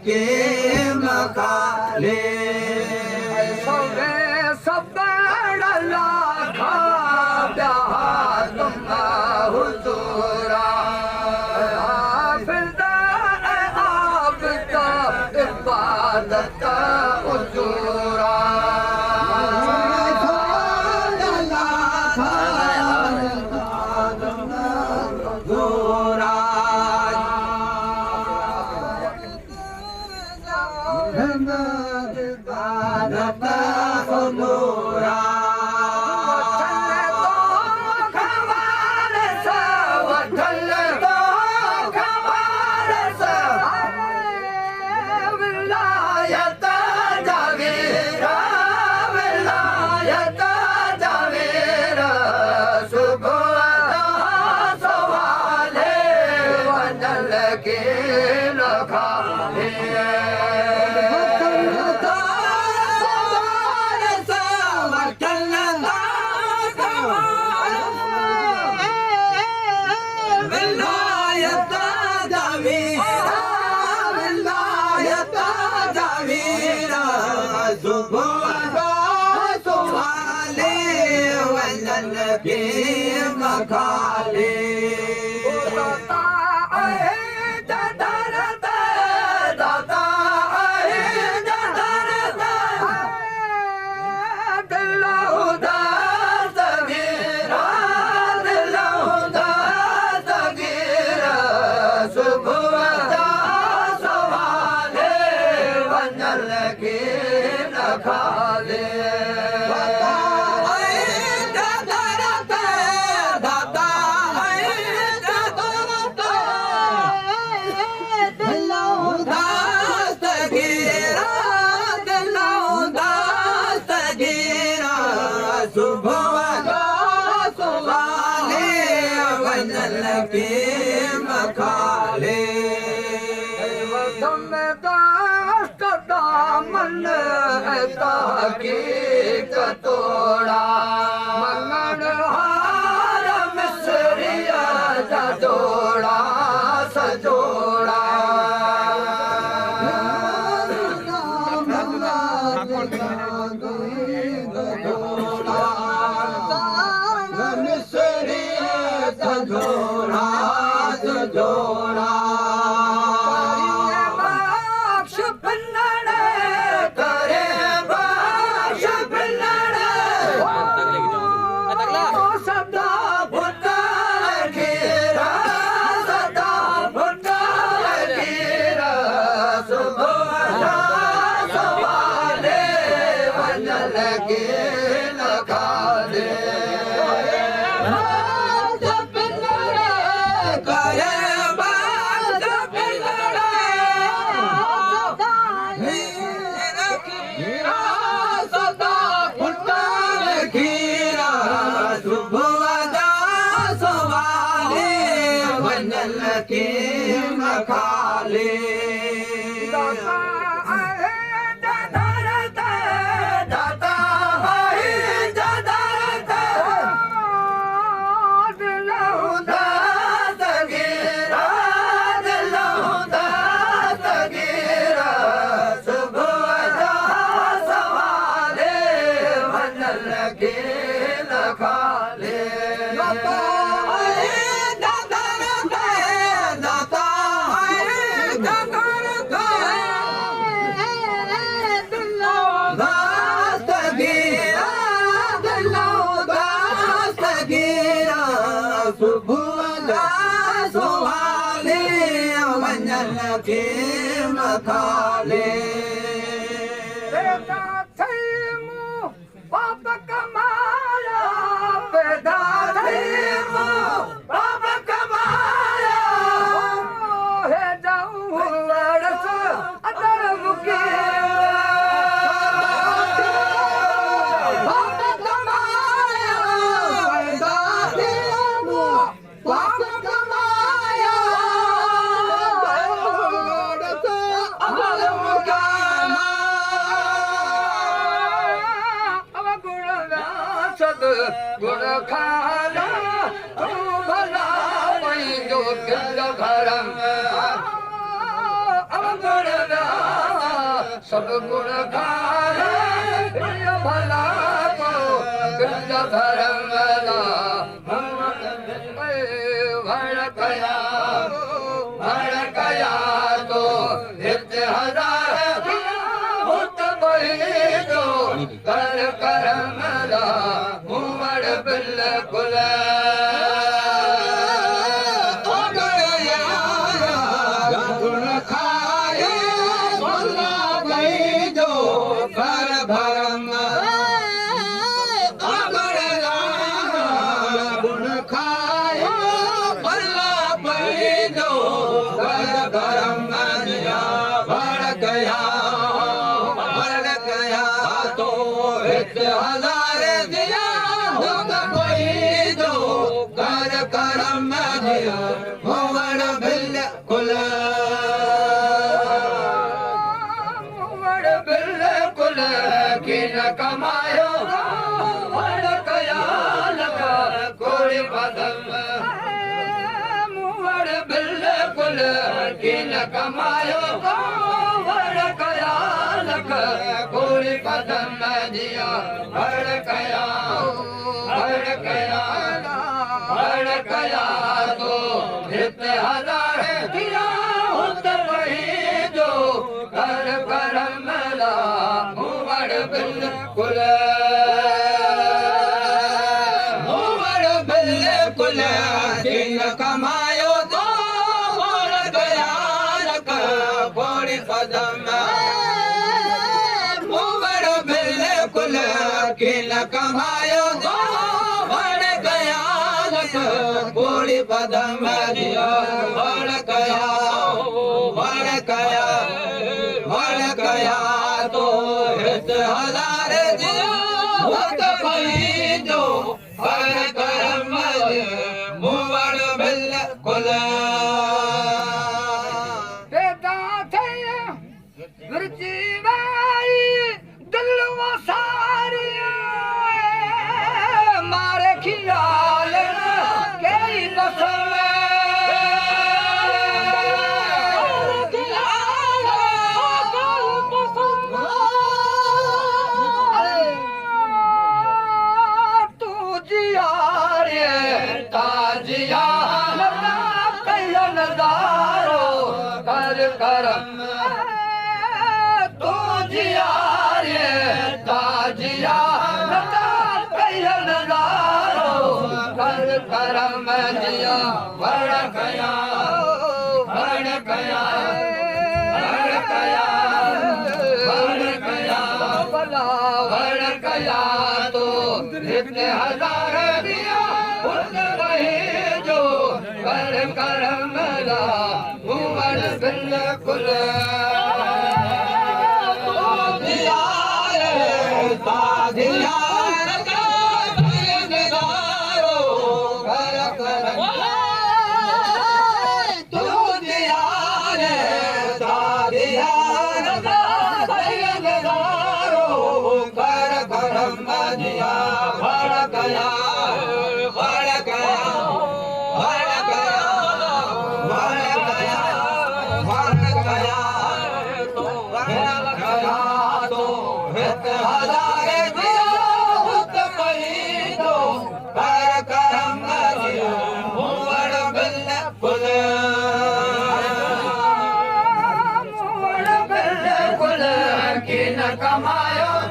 के मकाले सोवे सब लाखा तुम हुजूरा हाफिज़ आबिदा इबादत हुजूरा तोड़ा मंगण हार मिसरिया जा जोड़ा सजोड़ा मिसरिया जा जोड़ा सजोड़ा के मकाले के मकाले बेटा थैमो पाप कमाया बेटा थैमो पाप कमाया है जाऊं लड़स अदर मुके पाप कमाया बेटा थैमो पाप गुण खाना तू भला वही जो दिल भरम अब गुण सब गुण खाया भला को कृष्ण धर्म भड़कया तो नित्य हजार भूत बहिरो कर करम मुमड़ बिल्कुल गुण खाए भला गई जो भर भरम गुण खाए भला गई जो भर भरम भड़कया तो हित हजार दिया दुख कोई जो कर करम दिया मोवड़ बिल्कुल बिल्कुल की न कमायो भड़कया लगा कोई पदम मुवड़ बिल्कुल की न कमायो भड़कया लगा कोई पदम दिया भड़कया भड़कया तो हित हजार दिया हुत वही जो कर करम मुवड़ बिल्कुल दिन कमायो तो बढ़ गया बड़ी कदम मुवर बिल्कुल किन कमायो तो बढ़ गया बड़ी कदम दिया बढ़ गया तो हित हजार दिया भूत भई जो कर करम मुवड़ बिल्कुल बेटा थे गुरजी भाई दिल वसारी मारे खियाल कई कसम ताजिया लगा कहियो नजारो कर करम तू जिया रे ताजिया लगा कहियो नजारो कर करम जिया भड़कया भला भड़कया तो नित्य हजार दिया उन वही जो कर करम मुवड़ बिल्कुल कमायो